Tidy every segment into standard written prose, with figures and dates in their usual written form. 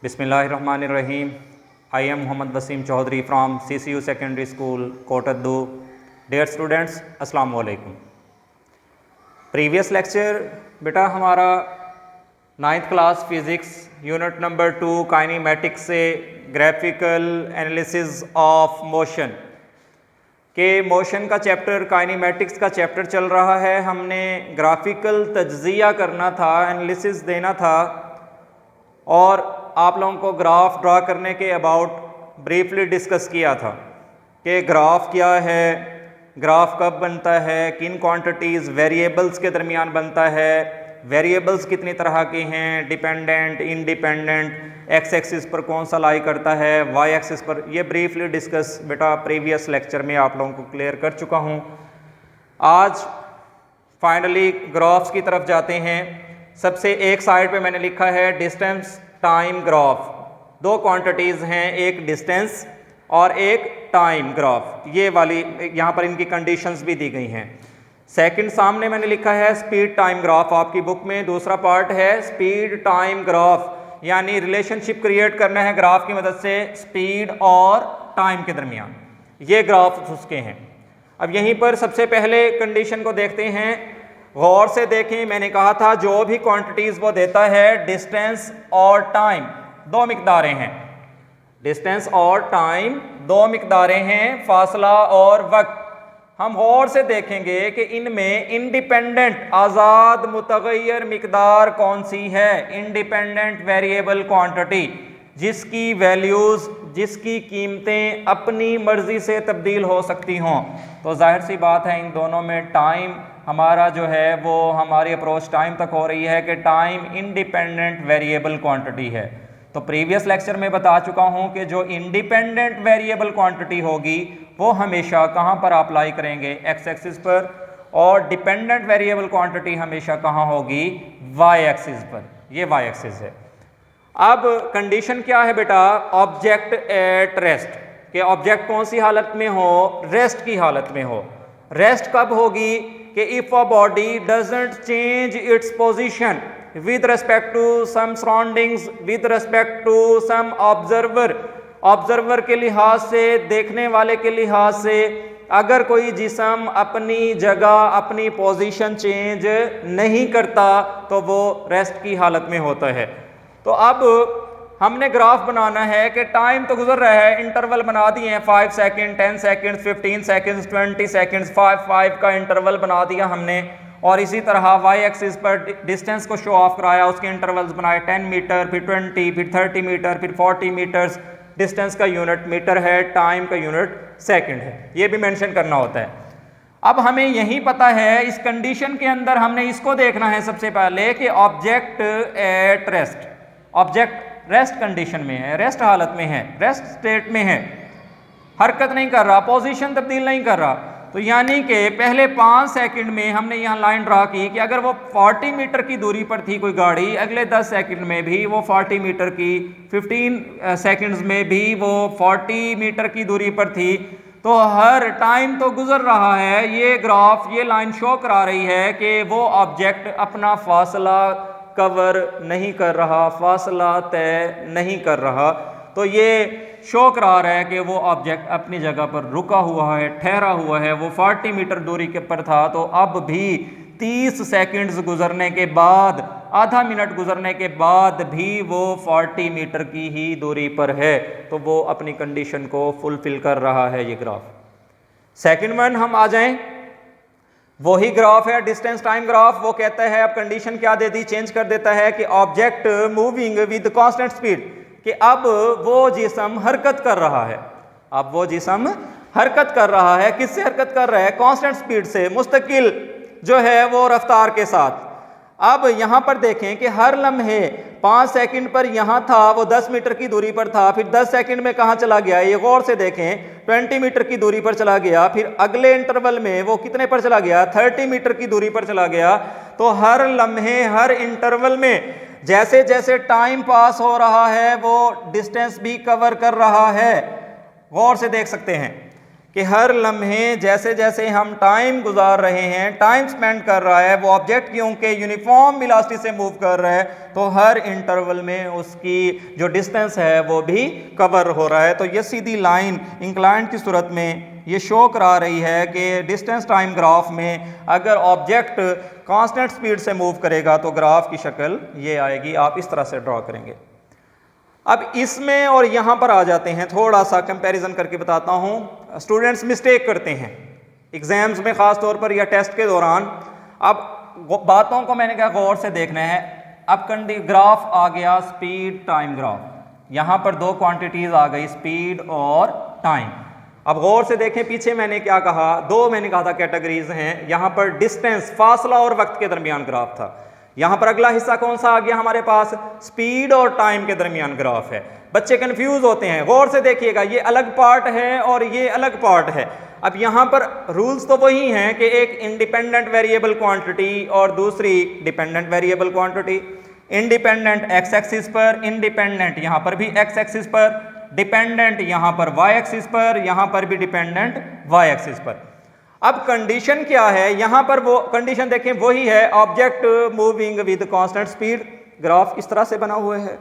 Bismillahirrahmanirrahim. I am Muhammad Wasim Chaudhary from CCU Secondary School, Kotaddu. Dear students, Assalamu alaikum. Previous lecture बेटा हमारा 9th class physics unit number 2 kinematics से graphical analysis of motion के motion का chapter kinematics का chapter चल रहा है। हमने ग्राफिकल तज्ज़िया करना था, एनालिसिस देना था और आप लोगों को ग्राफ ड्रा करने के अबाउट ब्रीफली डिस्कस किया था कि ग्राफ क्या है, ग्राफ कब बनता है, किन क्वांटिटीज़ वेरिएबल्स के दरमियान बनता है, वेरिएबल्स कितनी तरह के हैं, डिपेंडेंट, इंडिपेंडेंट, एक्स एक्सिस पर कौन सा लाई करता है, वाई एक्सिस पर। ये ब्रीफली डिस्कस बेटा प्रीवियस लेक्चर में आप लोगों को क्लियर कर चुका हूँ। आज फाइनली ग्राफ्स की तरफ जाते हैं। सबसे एक साइड पे मैंने लिखा है डिस्टेंस टाइम ग्राफ। दो क्वांटिटीज़ हैं, एक डिस्टेंस और एक टाइम ग्राफ। ये वाली यहाँ पर इनकी कंडीशंस भी दी गई हैं। सेकंड सामने मैंने लिखा है स्पीड टाइम ग्राफ आपकी बुक में। दूसरा पार्ट है स्पीड टाइम ग्राफ, यानी रिलेशनशिप क्रिएट करना है ग्राफ की मदद से स्पीड और टाइम के दरमियान। ये ग्राफ उसके हैं। अब यहीं पर सबसे पहले कंडीशन को देखते हैं, गौर से देखें। मैंने कहा था जो भी क्वांटिटीज़ वो देता है डिस्टेंस और टाइम, दो मिकदारें हैं। डिस्टेंस और टाइम दो मिकदारें हैं, फासला और वक्त। हम गौर से देखेंगे कि इनमें इंडिपेंडेंट आज़ाद मुतगय्यर मिकदार कौन सी है, इंडिपेंडेंट वेरिएबल क्वांटिटी जिसकी वैल्यूज़, जिसकी कीमतें अपनी मर्जी से तब्दील हो सकती हों। तो जाहिर सी बात है इन दोनों में टाइम हमारा जो है वो हमारी अप्रोच टाइम तक हो रही है कि टाइम इंडिपेंडेंट वेरिएबल क्वांटिटी है। तो प्रीवियस लेक्चर में बता चुका हूं कि जो इंडिपेंडेंट वेरिएबल क्वांटिटी होगी वो हमेशा कहां पर अप्लाई करेंगे, एक्स एक्सिस पर, और डिपेंडेंट वेरिएबल क्वांटिटी हमेशा कहां होगी, वाई एक्सिस पर। ये वाई एक्सिस है। अब कंडीशन क्या है बेटा, ऑब्जेक्ट एट रेस्ट, कि ऑब्जेक्ट कौन सी हालत में हो, रेस्ट की हालत में हो। रेस्ट कब होगी कि if a body doesn't change its position with respect to some surroundings, with respect to some observer, observer के लिहाज से, देखने वाले के लिहाज से, अगर कोई जिस्म अपनी जगह, अपनी पोजीशन चेंज नहीं करता तो वो रेस्ट की हालत में होता है। तो अब हमने ग्राफ बनाना है कि टाइम तो गुजर रहा है, इंटरवल बना दिए हैं 5 सेकंड, 10 सेकंड, 15 सेकंड, 20 सेकंड, 5 का इंटरवल बना दिया हमने। और इसी तरह वाई एक्सिस पर डिस्टेंस को शो ऑफ कराया, उसके इंटरवल्स बनाए 10 मीटर, फिर 20, फिर 30 मीटर, फिर 40 मीटर्स। डिस्टेंस का यूनिट मीटर है, टाइम का यूनिट सेकंड है, ये भी मेंशन करना होता है। अब हमें यही पता है, इस कंडीशन के अंदर हमने इसको देखना है सबसे पहले कि object at rest, object rest condition में है, रेस्ट हालत में है, रेस्ट स्टेट में है, हरकत नहीं कर रहा, पोजीशन तब्दील नहीं कर रहा। तो यानी कि पहले 5 सेकंड में हमने यहाँ लाइन ड्रा की कि अगर वो 40 मीटर की दूरी पर थी कोई गाड़ी, अगले 10 सेकंड में भी वो 40 मीटर की, 15 सेकंड्स में भी वो 40 मीटर की दूरी पर थी। तो हर टाइम तो गुजर रहा है। ये ग्राफ, ये लाइन शो करा रही है कि वो ऑब्जेक्ट अपना फासला कवर नहीं कर रहा, फासला तय नहीं कर रहा। तो ये शो करा रहा है कि वो ऑब्जेक्ट अपनी जगह पर रुका हुआ है, ठहरा हुआ है। वो 40 मीटर दूरी के पर था, तो अब भी 30 सेकंड्स गुजरने के बाद, आधा मिनट गुजरने के बाद भी वो 40 मीटर की ही दूरी पर है। तो वो अपनी कंडीशन को फुलफिल कर रहा है ये ग्राफ। सेकंड वन हम आ जाएं, वही ग्राफ है डिस्टेंस टाइम ग्राफ। वो कहता है, अब कंडीशन क्या दे दी, चेंज कर देता है कि object moving with constant speed, कि अब वो जिस्म हरकत कर रहा है। अब वो जिस्म हरकत कर रहा है, किससे हरकत कर रहा है, कांस्टेंट स्पीड से, मुस्तकिल जो है वो रफ्तार के साथ। अब यहां पर देखें कि हर लम्हे 5 सेकंड पर यहां था, वो 10 मीटर की दूरी पर था, फिर 10 सेकंड में कहां चला गया, ये गौर से देखें, 20 मीटर की दूरी पर चला गया। फिर अगले इंटरवल में वो कितने पर चला गया, 30 मीटर की दूरी पर चला गया। तो हर लम्हे, हर इंटरवल में जैसे जैसे टाइम पास हो रहा है वो डिस्टेंस भी कवर कर रहा है। गौर से देख सकते हैं कि हर लम्हे जैसे जैसे हम टाइम गुजार रहे हैं, टाइम स्पेंड कर रहा है, वो ऑब्जेक्ट क्योंकि यूनिफॉर्म वेलोसिटी से मूव कर रहा है, तो हर इंटरवल में उसकी जो डिस्टेंस है वो भी कवर हो रहा है। तो ये सीधी लाइन इंक्लाइंड की सूरत में ये शो करा रही है कि डिस्टेंस टाइम ग्राफ में अगर ऑब्जेक्ट कांस्टेंट स्पीड से मूव करेगा तो ग्राफ की शक्ल ये आएगी। आप इस तरह से ड्रॉ करेंगे। अब इसमें और यहाँ पर आ जाते हैं, थोड़ा सा कंपैरिजन करके बताता हूँ। स्टूडेंट्स मिस्टेक करते हैं एग्जाम्स में ख़ास तौर पर या टेस्ट के दौरान। अब बातों को मैंने कहा गौर से देखना है। अब ग्राफ आ गया स्पीड टाइम ग्राफ, यहाँ पर दो क्वांटिटीज आ गई, स्पीड और टाइम। अब गौर से देखें, पीछे मैंने क्या कहा, मैंने कहा था कैटेगरीज हैं। यहाँ पर डिस्टेंस, फासला और वक्त के दरमियान ग्राफ था। यहाँ पर अगला हिस्सा कौन सा आ गया हमारे पास, स्पीड और टाइम के दरमियान ग्राफ है। बच्चे कंफ्यूज होते हैं, गौर से देखिएगा, ये अलग पार्ट है और ये अलग पार्ट है। अब यहाँ पर रूल्स तो वही हैं कि एक इंडिपेंडेंट वेरिएबल क्वांटिटी और दूसरी dependent variable quantity. Independent x axis पर, इंडिपेंडेंट यहाँ पर भी एक्स एक्सिस पर, डिपेंडेंट यहाँ पर वाई एक्सिस पर, यहाँ पर भी डिपेंडेंट वाई एक्सिस पर। अब कंडीशन क्या है, यहां पर वो कंडीशन देखें वही है, object moving with constant speed, graph इस तरह से बना हुआ है।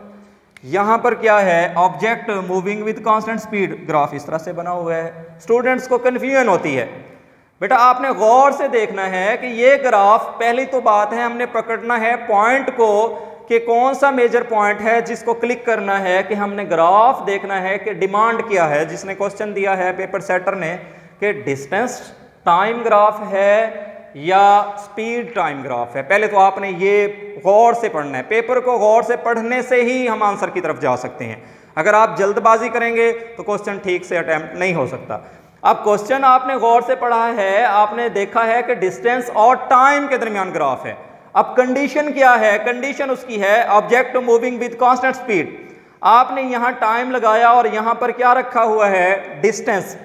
यहां पर क्या है, object moving with constant speed, graph इस तरह से बना हुआ है। स्टूडेंट्स को कंफ्यूजन होती है। बेटा आपने गौर से देखना है कि ये ग्राफ, पहली तो बात है हमने पकड़ना है पॉइंट को कि कौन सा मेजर पॉइंट है जिसको क्लिक करना है, कि हमने ग्राफ देखना है कि डिमांड क्या है। जिसने क्वेश्चन दिया है पेपर सेटर ने कि डिस्टेंस टाइम ग्राफ है या स्पीड टाइम ग्राफ है, पहले तो आपने ये गौर से पढ़ना है। पेपर को गौर से पढ़ने से ही हम आंसर की तरफ जा सकते हैं। अगर आप जल्दबाजी करेंगे तो क्वेश्चन ठीक से अटेम्प्ट नहीं हो सकता। अब क्वेश्चन आपने गौर से पढ़ा है, आपने देखा है कि डिस्टेंस और टाइम के दरमियान ग्राफ है। अब कंडीशन क्या है, कंडीशन उसकी है object moving with constant speed. आपने यहां टाइम लगाया और यहां पर क्या रखा हुआ है, डिस्टेंस।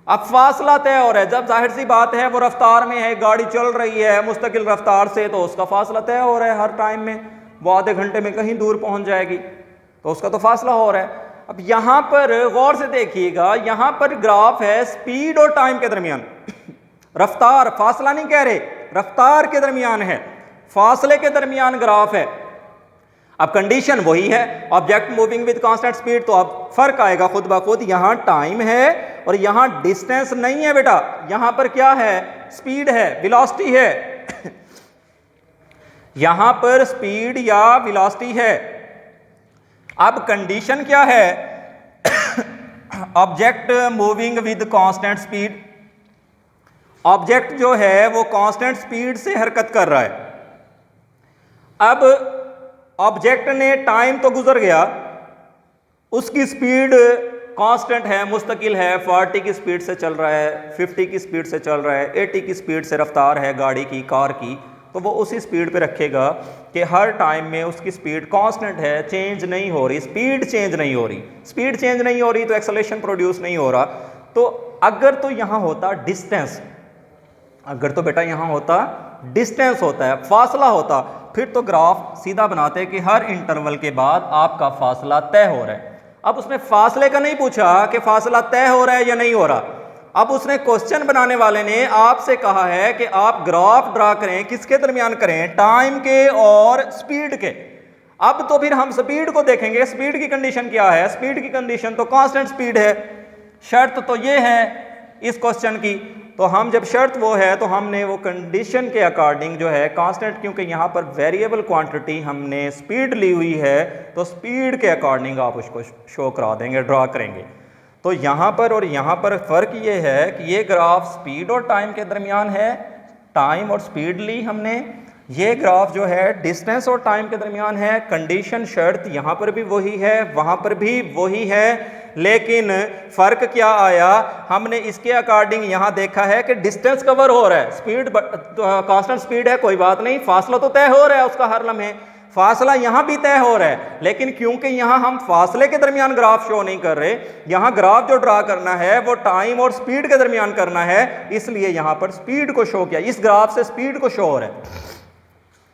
अब फासला तय हो रहा है, जब जाहिर सी बात है वो रफ्तार में है, गाड़ी चल रही है मुस्तकिल रफ्तार से, तो उसका फासला तय हो रहा है हर टाइम में। वो आधे घंटे में कहीं दूर पहुंच जाएगी तो उसका तो फासला हो रहा है। अब यहां पर गौर से देखिएगा, यहां पर ग्राफ है स्पीड और टाइम के दरमियान, रफ्तार, फासला नहीं कह रहे, रफ्तार के दरमियान है, फासले के दरमियान ग्राफ है। अब कंडीशन वही है, object moving with constant speed, तो अब फर्क आएगा खुद ब खुद। यहां टाइम है और यहां डिस्टेंस नहीं है बेटा, यहां पर क्या है, स्पीड है, वेलोसिटी है। यहां पर स्पीड या वेलोसिटी है। अब कंडीशन क्या है, object moving with constant speed, object जो है वो कांस्टेंट स्पीड से हरकत कर रहा है। अब ऑब्जेक्ट ने टाइम तो गुजर गया, उसकी स्पीड कांस्टेंट है, मुस्तकिल है, 40 की स्पीड से चल रहा है, 50 की स्पीड से चल रहा है, 80 की स्पीड से रफ्तार है गाड़ी की, कार की, तो वो उसी स्पीड पे रखेगा कि हर टाइम में उसकी स्पीड कांस्टेंट है, चेंज नहीं हो रही, स्पीड चेंज नहीं हो रही। स्पीड चेंज नहीं हो रही तो एक्सेलरेशन प्रोड्यूस नहीं हो रहा। तो अगर तो यहाँ होता डिस्टेंस, अगर तो बेटा यहाँ होता डिस्टेंस होता है, फासला होता, फिर तो ग्राफ सीधा बनाते कि हर इंटरवल के बाद आपका फासला तय हो रहा है। अब उसने फासले का नहीं पूछा कि फासला तय हो रहा है या नहीं हो रहा। अब उसने क्वेश्चन बनाने वाले ने आपसे कहा है कि आप ग्राफ ड्रा करें, किसके दरमियान करें, टाइम के और स्पीड के। अब तो फिर हम स्पीड को देखेंगे, स्पीड की कंडीशन क्या है, स्पीड की कंडीशन तो कांस्टेंट स्पीड है। शर्त तो ये है इस क्वेश्चन की, तो हम जब शर्त वो है तो हमने वो कंडीशन के अकॉर्डिंग जो है कांस्टेंट, क्योंकि यहाँ पर वेरिएबल क्वांटिटी हमने स्पीड ली हुई है, तो स्पीड के अकॉर्डिंग आप उसको शो करा देंगे, ड्रा करेंगे। तो यहाँ पर और यहाँ पर फ़र्क ये है कि ये ग्राफ स्पीड और टाइम के दरमियान है, टाइम और स्पीड ली हमने। ये ग्राफ जो है डिस्टेंस और टाइम के दरमियान है। कंडीशन शर्त यहाँ पर भी वही है, वहाँ पर भी वही है, लेकिन फ़र्क क्या आया, हमने इसके अकॉर्डिंग यहाँ देखा है कि डिस्टेंस कवर हो रहा है, स्पीड कांस्टेंट स्पीड है, कोई बात नहीं, फासला तो तय हो रहा है उसका हर लम्हे, फासला यहाँ भी तय हो रहा है। लेकिन क्योंकि यहाँ हम फासले के दरमियान ग्राफ शो नहीं कर रहे, यहाँ ग्राफ जो ड्रा करना है वो टाइम और स्पीड के दरमियान करना है, इसलिए यहाँ पर स्पीड को शो किया। इस ग्राफ से स्पीड को शो हो रहा है।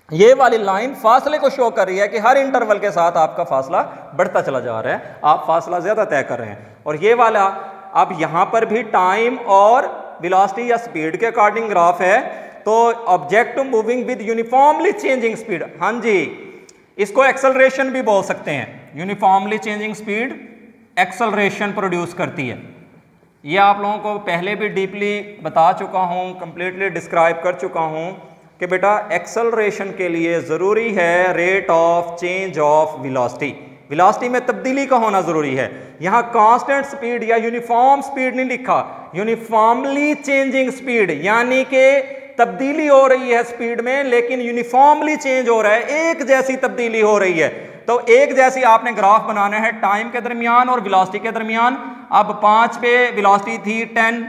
ये वाली लाइन फासले को शो कर रही है कि हर इंटरवल के साथ आपका फासला बढ़ता चला जा रहा है, आप फासला ज्यादा तय कर रहे हैं। और ये वाला अब यहाँ पर भी टाइम और वेलोसिटी या स्पीड के अकॉर्डिंग ग्राफ है, तो object moving with uniformly changing speed, हाँ जी, इसको एक्सेलरेशन भी बोल सकते हैं। Uniformly changing speed acceleration produce करती है। ये आप लोगों को पहले भी डीपली बता चुका हूँ, कंप्लीटली डिस्क्राइब कर चुका हूँ कि बेटा एक्सेलरेशन के लिए ज़रूरी है rate of change of velocity, velocity में तब्दीली का होना ज़रूरी है। यहाँ कांस्टेंट स्पीड या यूनिफॉर्म स्पीड नहीं लिखा, यूनिफॉर्मली चेंजिंग स्पीड, यानी कि तब्दीली हो रही है स्पीड में लेकिन यूनिफॉर्मली चेंज हो रहा है, एक जैसी तब्दीली हो रही है। तो एक जैसी आपने ग्राफ बनाना है टाइम के दरमियान और वेलोसिटी के दरमियान। अब 5 पे वेलोसिटी थी 10,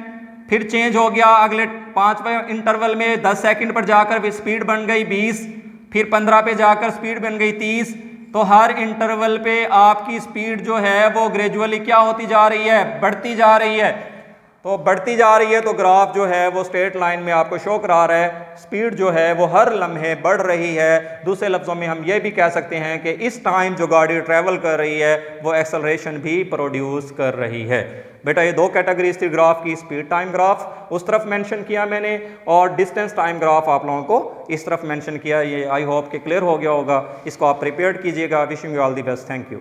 फिर चेंज हो गया, अगले 5वें इंटरवल में 10 सेकंड पर जाकर स्पीड बन गई 20, फिर 15 पे जाकर स्पीड बन गई 30। तो हर इंटरवल पे आपकी स्पीड जो है वो ग्रेजुअली क्या होती जा रही है, बढ़ती जा रही है। तो बढ़ती जा रही है तो ग्राफ जो है वो स्ट्रेट लाइन में आपको शो करा रहा है, स्पीड जो है वो हर लम्हे बढ़ रही है। दूसरे लफ्ज़ों में हम ये भी कह सकते हैं कि इस टाइम जो गाड़ी ट्रैवल कर रही है वो एक्सेलरेशन भी प्रोड्यूस कर रही है। बेटा ये दो कैटेगरीज थी ग्राफ की, स्पीड टाइम ग्राफ उस तरफ मेंशन किया मैंने और डिस्टेंस टाइम ग्राफ आप लोगों को इस तरफ मेंशन किया। ये आई होप कि क्लियर हो गया होगा, इसको आप प्रिपेयर कीजिएगा। Wishing you all the best, thank you.